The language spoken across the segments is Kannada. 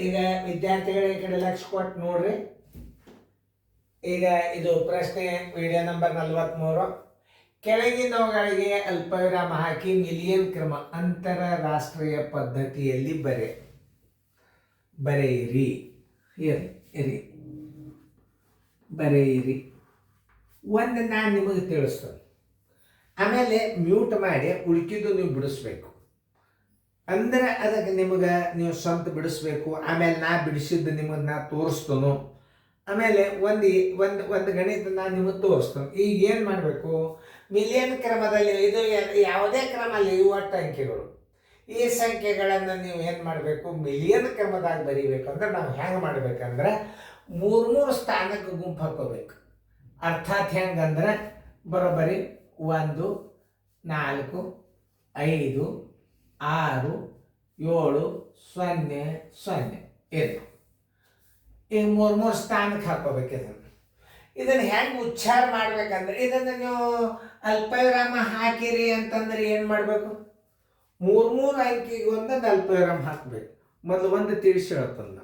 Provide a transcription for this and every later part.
ಈಗ ವಿದ್ಯಾರ್ಥಿಗಳ ಈ ಕಡೆ ಲಕ್ಷ ಕೊಟ್ಟು ನೋಡ್ರಿ. ಈಗ ಇದು ಪ್ರಶ್ನೆ ವಿಡಿಯೋ ನಂಬರ್ 43. ಕೆಳಗಿನವುಗಳಿಗೆ ಅಲ್ಪವಿರಾಮ ಹಾಕಿ ಮಿಲಿಯನ್ ಕ್ರಮ ಅಂತಾರಾಷ್ಟ್ರೀಯ ಪದ್ಧತಿಯಲ್ಲಿ ಬರೆಯಿರಿ. ಬರೆಯಿರಿ. ಒಂದು ನಾನು ನಿಮಗೆ ತಿಳಿಸ್ತೇನೆ, ಆಮೇಲೆ ಮ್ಯೂಟ್ ಮಾಡಿ ಉಳ್ಕಿದ್ದು ನೀವು ಬಿಡಿಸ್ಬೇಕು. ಅಂದ್ರೆ ಅದಕ್ಕೆ ನಿಮಗೆ ನೀವು ಸ್ವಂತ ಬಿಡಿಸ್ಬೇಕು. ಆಮೇಲೆ ನಾ ಬಿಡಿಸಿದ್ದು ನಿಮಗೆ ನಾ ತೋರಿಸ್ತೇನೆ. ಆಮೇಲೆ ಒಂದು ಗಣಿತ ನಾನು ನಿಮಗೆ ತೋರಿಸ್ತೇನೆ. ಈಗ ಏನು ಮಾಡಬೇಕು, ಮಿಲಿಯನ್ ಕ್ರಮದಲ್ಲಿ ಇದು ಯಾವುದೇ ಕ್ರಮ ಅಲ್ಲಿ ಇವು ಒಟ್ಟು ಅಂಕೆಗಳು. ಈ ಸಂಖ್ಯೆಗಳನ್ನು ನೀವು ಏನು ಮಾಡಬೇಕು, ಮಿಲಿಯನ್ ಕ್ರಮದಾಗ ಬರೀಬೇಕಂದ್ರೆ ನಾವು ಹೆಂಗೆ ಮಾಡಬೇಕಂದ್ರೆ 3 ಸ್ಥಾನಕ್ಕೆ ಗುಂಪು ಹಾಕೋಬೇಕು. ಅರ್ಥಾತ್ ಹೆಂಗಂದ್ರೆ ಬರೋಬ್ಬರಿ 1, 4, 5, 6, 7, 0, 0 ಇದು. ಈಗ 3 ಸ್ಥಾನಕ್ಕೆ ಹಾಕೋಬೇಕು. ಇದನ್ನು ಹೆಂಗೆ ಉಚ್ಚಾರ ಮಾಡ್ಬೇಕಂದ್ರೆ, ಇದನ್ನು ನೀವು ಅಲ್ಪವಿರಾಮ ಹಾಕಿರಿ ಅಂತಂದ್ರೆ ಏನು ಮಾಡಬೇಕು, 3 ಅಂಕಿಗೆ ಒಂದೊಂದು ಅಲ್ಪವಿರಾಮ ಹಾಕಬೇಕು. ಮೊದಲು ಒಂದು ತಿಳಿಸಿ ಹೇಳ್ತಂದ,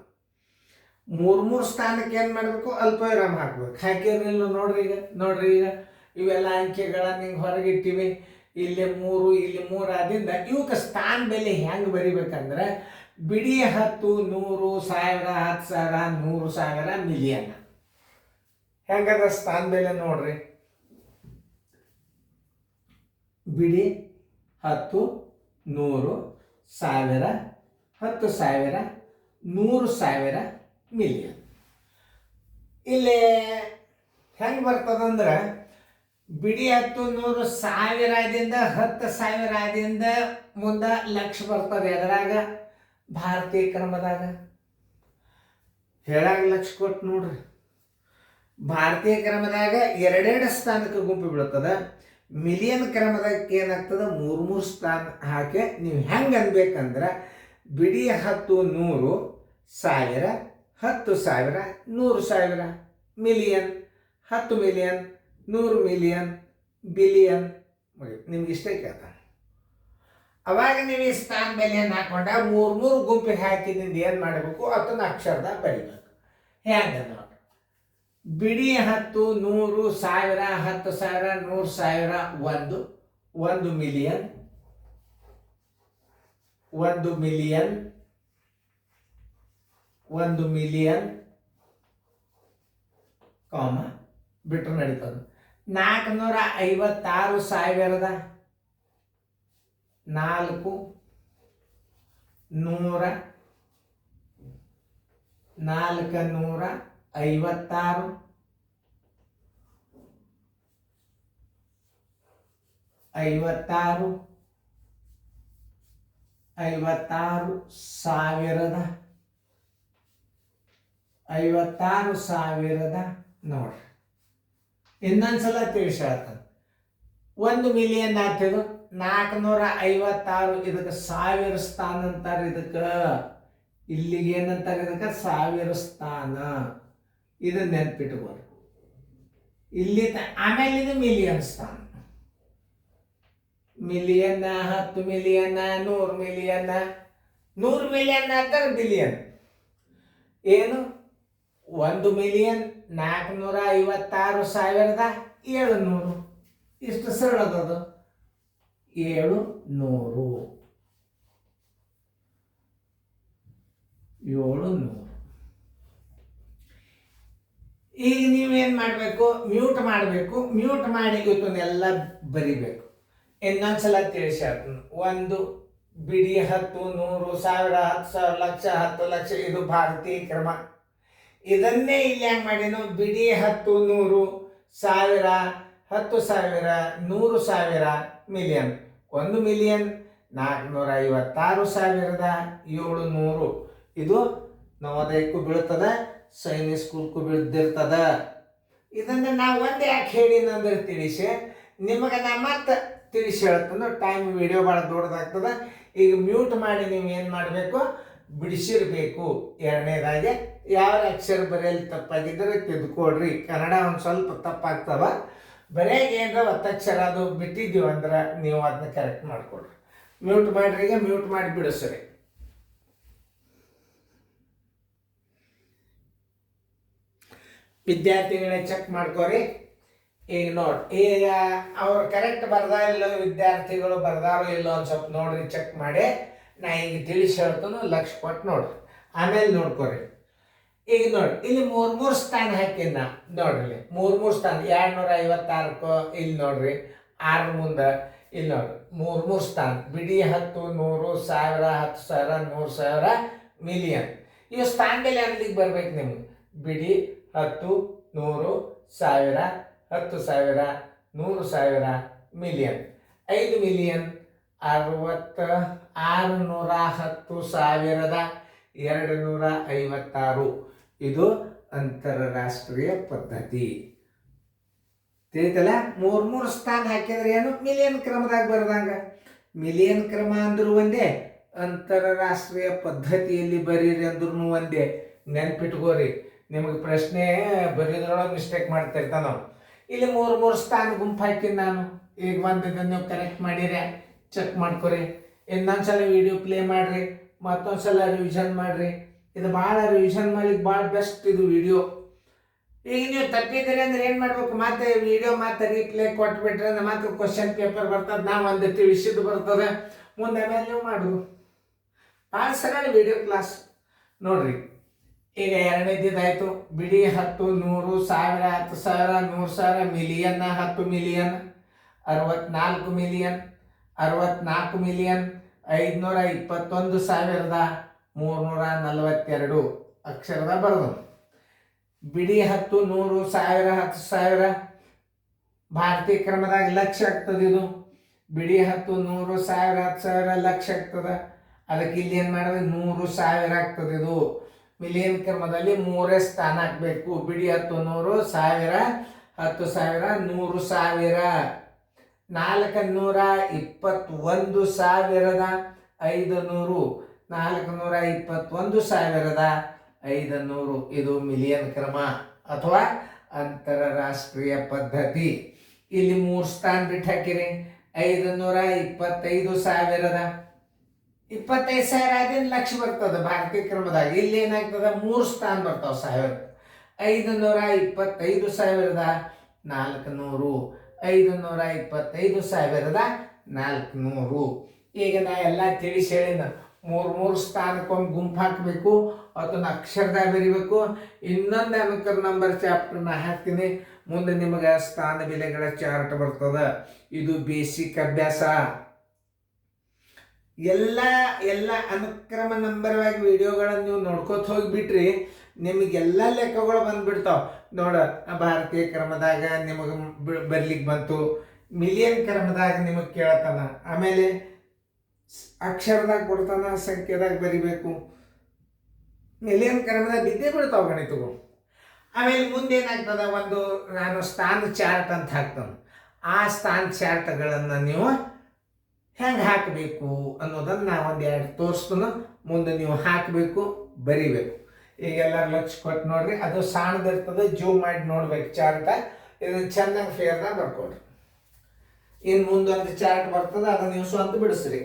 3 ಸ್ಥಾನಕ್ಕೆ ಏನು ಮಾಡಬೇಕು, ಅಲ್ಪವಿರಾಮ ಹಾಕ್ಬೇಕು. ಹಾಕಿರಲಿಲ್ಲ ನೋಡ್ರಿ ಈಗ ಇವೆಲ್ಲ ಅಂಕೆಗಳನ್ನು ಹಿಂಗೆ ಹೊರಗಿಟ್ಟಿವಿ. ಇಲ್ಲಿ 3 ಇಲ್ಲಿ 3 ಆದಿಂದ ಇವಕ್ಕೆ ಸ್ಥಾನ ಬೆಲೆ ಹೆಂಗೆ ಬರಿಬೇಕಂದ್ರೆ ಬಿಡಿ 10, 100, 1000, 10,000, 100,000, ಮಿಲಿಯನ್. ಹೆಂಗದ ಸ್ಥಾನ ಬೆಲೆ ನೋಡ್ರಿ. ಬಿಡಿ 10, 100, 1000, 10,000, 100,000, ಮಿಲಿಯನ್. ಇಲ್ಲಿ ಹೆಂಗೆ ಬರ್ತದಂದ್ರೆ ಬಿಡಿ 10, 100, 1000 ಆದಿಂದ 10,000 ಆದಿಂದ ಮುಂದೆ ಲಕ್ಷ ಬರ್ತದೆ. ಎದ್ರಾಗ ಭಾರತೀಯ ಕ್ರಮದಾಗ ಹೇಳಾಗ ಲಕ್ಷ ಕೊಟ್ಟು ನೋಡ್ರಿ. ಭಾರತೀಯ ಕ್ರಮದಾಗ 2 ಸ್ಥಾನಕ್ಕೆ ಗುಂಪು ಬೀಳ್ತದೆ. ಮಿಲಿಯನ್ ಕ್ರಮದಕ್ಕೆ ಏನಾಗ್ತದೆ, 3 ಸ್ಥಾನ ಹಾಕಿ ನೀವು ಹೆಂಗೆ ಅನ್ಬೇಕಂದ್ರೆ ಬಿಡಿ 10, 100, 1000, 10,000, 100,000, ಮಿಲಿಯನ್, 10 ಮಿಲಿಯನ್, 100 ಮಿಲಿಯನ್, ಬಿಲಿಯನ್. ನಿಮ್ಗೆ ಇಷ್ಟೇ ಕೇಳ್ತಾನೆ. ಅವಾಗ ನೀವು ಈ ಸ್ಥಾನ ಬೆಲೆಯನ್ನು ಹಾಕೊಂಡ 3 ಗುಂಪಿಗೆ ಹಾಕಿದಿಂದ ಏನು ಮಾಡಬೇಕು, ಅದನ್ನು ಅಕ್ಷರದಾಗ ಬರಿಬೇಕು. ಹೆಂಗೆ ನೋಡಿ, ಬಿಡಿ 10, 100, 1000, 10,000, 100,000, 1 ಮಿಲಿಯನ್, 1 ಮಿಲಿಯನ್, 1 ಮಿಲಿಯನ್, ಕಾಮ ಬಿಟ್ಟರೆ ನಡೀತದೆ. 456,000, 400, 456, 56, 56,000 ನೋಡ್ರಿ. ಇನ್ನೊಂದ್ಸಲ ತಿಳಿಸಿ ಹೇಳ್ತಾನೆ. 1 ಮಿಲಿಯನ್ ಆಗ್ತದೆ. 456 ಇದಕ್ಕೆ 1000 ಸ್ಥಾನ ಅಂತಾರೆ. ಇದಕ್ಕೆ ಇಲ್ಲಿಗೆ ಏನಂತಾರೆ, ಇದಕ್ಕೆ 1000 ಸ್ಥಾನ. ಇದನ್ನ ನೆನ್ಪಿಟ್ಕೋರಿ ಇಲ್ಲಿ. ಆಮೇಲೆ ಇದು ಮಿಲಿಯನ್ ಸ್ಥಾನ. ಮಿಲಿಯನ್, 10 ಮಿಲಿಯನ್, 100 ಮಿಲಿಯನ್, 100 ಮಿಲಿಯನ್ ಅಂತಾರೆ ಬಿಲಿಯನ್. ಏನು 1 ಮಿಲಿಯನ್ 456,700 ಇಷ್ಟು ಸರಳದದು. 700. ಈಗ ನೀವೇನು ಮಾಡಬೇಕು, ಮ್ಯೂಟ್ ಮಾಡಬೇಕು. ಮ್ಯೂಟ್ ಮಾಡಿ ಇವತ್ತನ್ನೆಲ್ಲ ಬರಿಬೇಕು. ಇನ್ನೊಂದ್ಸಲ ತಿಳಿಸಿ ಹೇಳ್ತೀನಿ. 1 ಬಿಡಿ 10, 100, 1000, 10,000, ಲಕ್ಷ, 10 ಲಕ್ಷ ಇದು ಭಾರತೀಯ ಕ್ರಮ. ಇದನ್ನೇ ಇಲ್ಲಿ ಹೆಂಗೆ ಮಾಡಿನೋ, ಬಿಡಿ 10, 100, 1000, 10,000, 100,000, ಮಿಲಿಯನ್. 1 ಮಿಲಿಯನ್ 456,700. ಇದು ನವೋದಯಕ್ಕೂ ಬೀಳ್ತದೆ, ಸೈನಿಕ್ ಸ್ಕೂಲ್ಗೂ ಬೀಳ್ದಿರ್ತದ. ಇದನ್ನು ನಾವು ಒಂದೇ ಯಾಕೆ ಹೇಳಿನಂದ್ರೆ ತಿಳಿಸಿ ನಿಮಗೆ ನಾ ಮತ್ತೆ ತಿಳಿಸಿ ಹೇಳ್ತಾನೆ. ಟೈಮ್ ವಿಡಿಯೋ ಭಾಳ ದೊಡ್ಡದಾಗ್ತದೆ. ಈಗ ಮ್ಯೂಟ್ ಮಾಡಿ ನೀವು ಏನು ಮಾಡಬೇಕು, ಬಿಡಿಸಿರ್ಬೇಕು. ಎರಡನೇದಾಗೆ ಯಾವ ಅಕ್ಷರ ಬರೆಯಲ್ಲಿ ತಪ್ಪಾಗಿದ್ದರೆ ತಿದ್ಕೊಳ್ರಿ. ಕನ್ನಡ ಒಂದು ಸ್ವಲ್ಪ ತಪ್ಪಾಗ್ತವ. ಬರೇ ಏನರ ಒತ್ತಕ್ಷರ ಅದು ಬಿಟ್ಟಿದ್ದೀವಿ ಅಂದ್ರೆ ನೀವು ಅದನ್ನ ಕರೆಕ್ಟ್ ಮಾಡಿಕೊಡ್ರಿ. ಮ್ಯೂಟ್ ಮಾಡಿರಿ. ಈಗ ಮ್ಯೂಟ್ ಮಾಡಿ ಬಿಡಿಸ್ರಿ. ವಿದ್ಯಾರ್ಥಿಗಳೇ ಚೆಕ್ ಮಾಡ್ಕೋರಿ. ಈಗ ನೋಡಿ, ಈಗ ಅವ್ರು ಕರೆಕ್ಟ್ ಬರ್ದಾರ ಇಲ್ಲೋ, ವಿದ್ಯಾರ್ಥಿಗಳು ಬರ್ದಾರೋ ಇಲ್ಲೋ ಒಂದು ಸ್ವಲ್ಪ ನೋಡ್ರಿ, ಚೆಕ್ ಮಾಡಿ. ನಾ ಈಗ ತಿಳಿಸಿ ಹೇಳ್ತಾನು, ಲಕ್ಷ ಕೊಟ್ಟು ನೋಡ್ರಿ, ಆಮೇಲೆ ನೋಡ್ಕೊರಿ. ಈಗ ನೋಡಿ, ಇಲ್ಲಿ ಮೂರು ಸ್ಥಾನ ಹಾಕಿನ ನೋಡ್ರಿ, ಮೂರು ಸ್ಥಾನ 256 ಇಲ್ಲಿ ನೋಡ್ರಿ, 6 ಮುಂದೆ ಇಲ್ಲಿ ನೋಡ್ರಿ, ಮೂರು ಸ್ಥಾನ ಬಿಡಿ 10, 100, 1000, 10,000, 100,000, ಮಿಲಿಯನ್. ಇವು ಸ್ಥಾನ ಮೇಲೆ ಅಲ್ಲಿಗೆ ಬರ್ಬೇಕು ನಿಮ್ಗೆ. ಬಿಡಿ 10, 100, 1000, 10,000, 100,000, ಮಿಲಿಯನ್. 5 ಮಿಲಿಯನ್ 610,256. ಇದು ಅಂತಾರಾಷ್ಟ್ರೀಯ ಪದ್ಧತಿ. ತಿಳಿತಲ್ಲ? ಮೂರು ಸ್ಥಾನ ಹಾಕಿದ್ರೆ ಏನು, ಮಿಲಿಯನ್ ಕ್ರಮದಾಗ ಬರ್ದಂಗ. ಮಿಲಿಯನ್ ಕ್ರಮ ಅಂದ್ರೂ ಒಂದೇ, ಅಂತಾರಾಷ್ಟ್ರೀಯ ಪದ್ಧತಿಯಲ್ಲಿ ಬರೀರಿ ಅಂದ್ರೂ ಒಂದೇ. ನೆನ್ಪಿಟ್ಕೋರಿ, ನಿಮಗೆ ಪ್ರಶ್ನೆ ಬರೀದ್ರೊಳಗೆ ಮಿಸ್ಟೇಕ್ ಮಾಡ್ತಿರ್ತಾನ ನಾವು. ಇಲ್ಲಿ ಮೂರು ಸ್ಥಾನ ಗುಂಪು ಹಾಕಿನಿ ನಾನು. ಈಗ ಒಂದಿದ್ದನ್ನು ನೀವು ಕರೆಕ್ಟ್ ಮಾಡಿರಿ, ಚೆಕ್ ಮಾಡ್ಕೊರಿ. ಇನ್ನೊಂದ್ಸಲ ವಿಡಿಯೋ ಪ್ಲೇ ಮಾಡಿರಿ, ಮತ್ತೊಂದ್ಸಲ ರಿವಿಷನ್ ಮಾಡಿರಿ. ಇದು ಭಾಳ ರಿವಿಷನ್ ಮಾಡ್ಲಿಕ್ಕೆ ಭಾಳ ಬೆಸ್ಟ್ ಇದು ವಿಡಿಯೋ. ಈಗ ನೀವು ತಪ್ಪಿದ್ದೀರಿ ಅಂದ್ರೆ ಏನು ಮಾಡ್ಬೇಕು, ಮತ್ತೆ ವಿಡಿಯೋ ಮತ್ತೆ ರೀಪ್ಲೇ ಕೊಟ್ಬಿಟ್ರೆ ಮತ್ತೆ ಕ್ವಶನ್ ಪೇಪರ್ ಬರ್ತದೆ, ನಾವು ಒಂದು ತಿಳಿಸಿದ್ದು ಬರ್ತದೆ ಮುಂದೆ. ಆಮೇಲೆ ನೀವು ಮಾಡೋದು ಭಾಳ ಸರಳ ವಿಡಿಯೋ ಕ್ಲಾಸ್ ನೋಡ್ರಿ. ಈಗ ಎರಡನೇದಾಯ್ತು, ಬಿಡಿ 10, 100, 1000, 10,000, 100,000, ಮಿಲಿಯನ್ 10 ಮಿಲಿಯನ್ 64 ಮಿಲಿಯನ್ 64 ಮಿಲಿಯನ್ 521,342 ಅಕ್ಷರದ ಬರೋದು. ಬಿಡಿ 10, 100, 1000, 10,000 ಭಾರತೀಯ ಕ್ರಮದಾಗ ಲಕ್ಷ ಆಗ್ತದೆ. ಇದು ಬಿಡಿ 10, 100, 1000, 10,000 ಲಕ್ಷ ಆಗ್ತದೆ. ಅದಕ್ಕೆ ಇಲ್ಲಿ ಏನು ಮಾಡಿದ್ರೆ 100,000 ಆಗ್ತದೆ. ಇದು ಮಿಲಿಯನ್ ಕ್ರಮದಲ್ಲಿ 3 ಸ್ಥಾನ ಹಾಕಬೇಕು. ಬಿಡಿ 10, 100, 1000, 10,000, 100,000, 421,500, 421,500. ಇದು ಮಿಲಿಯನ್ ಕ್ರಮ ಅಥವಾ ಅಂತಾರಾಷ್ಟ್ರೀಯ ಪದ್ಧತಿ. ಇಲ್ಲಿ 3 ಸ್ಥಾನ ಬಿಟ್ಟು ಹಾಕಿರಿ. 525,000, 25,000 ಅದೇನು ಲಕ್ಷ ಬರ್ತದೆ ಭಾರತೀಯ ಕ್ರಮದಾಗ. ಇಲ್ಲಿ ಏನಾಗ್ತದೆ, 3 ಸ್ಥಾನ ಬರ್ತಾವೆ 1000. 525,400, 525,400. ಈಗ ನಾ ಎಲ್ಲ ತಿಳಿಸಿ ಹೇಳಿನ, 3 ಸ್ಥಾನಕ್ಕೊಂದು ಗುಂಪು ಹಾಕಬೇಕು, ಅದನ್ನು ಅಕ್ಷರದಾಗ ಬರೀಬೇಕು. ಇನ್ನೊಂದು ಅನುಕರ ನಂಬರ್ ಚಾಪ್ಟರ್ ನಾ ಹಾಕ್ತೀನಿ, ಮುಂದೆ ನಿಮಗೆ ಸ್ಥಾನ ಬೆಲೆಗಳ ಚಾರ್ಟ್ ಬರ್ತದೆ. ಇದು ಬೇಸಿಕ್ ಅಭ್ಯಾಸ. ಎಲ್ಲ ಅನುಕ್ರಮ ನಂಬರವಾಗಿ ವಿಡಿಯೋಗಳನ್ನು ನೀವು ನೋಡ್ಕೋತ ಹೋಗಿಬಿಟ್ರಿ, ನಿಮಗೆಲ್ಲ ಲೆಕ್ಕಗಳು ಬಂದ್ಬಿಡ್ತಾವ. ನೋಡ, ಭಾರತೀಯ ಕ್ರಮದಾಗ ನಿಮಗೆ ಬರ್ಲಿಕ್ಕೆ ಬಂತು, ಮಿಲಿಯನ್ ಕ್ರಮದಾಗ ನಿಮಗೆ ಕೇಳತಾನ, ಆಮೇಲೆ ಅಕ್ಷರದಾಗ ಕೊಡ್ತಾನ, ಸಂಖ್ಯೆದಾಗ ಬರಿಬೇಕು. ಮಿಲಿಯನ್ ಕ್ರಮದಾಗ ಬಿದ್ದೇ ಬಿಡ್ತಾವ ಗಣಿತಗಳು. ಆಮೇಲೆ ಮುಂದೆ ಏನಾಗ್ತದೆ, ಒಂದು ನಾನು ಸ್ಥಾನ ಚಾರ್ಟ್ ಅಂತ ಹಾಕ್ತಾನೆ. ಆ ಸ್ಥಾನ ಚಾರ್ಟ್ಗಳನ್ನು ನೀವು ಹೆಂಗೆ ಹಾಕಬೇಕು ಅನ್ನೋದನ್ನು ನಾವು 2 ತೋರಿಸ್ತಾನೆ. ಮುಂದೆ ನೀವು ಹಾಕಬೇಕು, ಬರಿಬೇಕು. ಈಗೆಲ್ಲರೂ ಲಕ್ಷ ಕೊಟ್ಟು ನೋಡ್ರಿ, ಅದು ಸಣ್ಣದಿರ್ತದೆ, ಜೂಮ್ ಮಾಡಿ ನೋಡ್ಬೇಕು ಚಾರ್ಟ. ಇದನ್ನು ಚೆನ್ನಾಗಿ ಫೇರ್ದಾಗ ಬರ್ಕೊಡ್ರಿ. ಇನ್ನು ಮುಂದೊಂದು ಚಾರ್ಟ್ ಬರ್ತದೆ, ಅದನ್ನು ನೀವು ಸ್ವಂತ ಬಿಡಿಸ್ರಿ.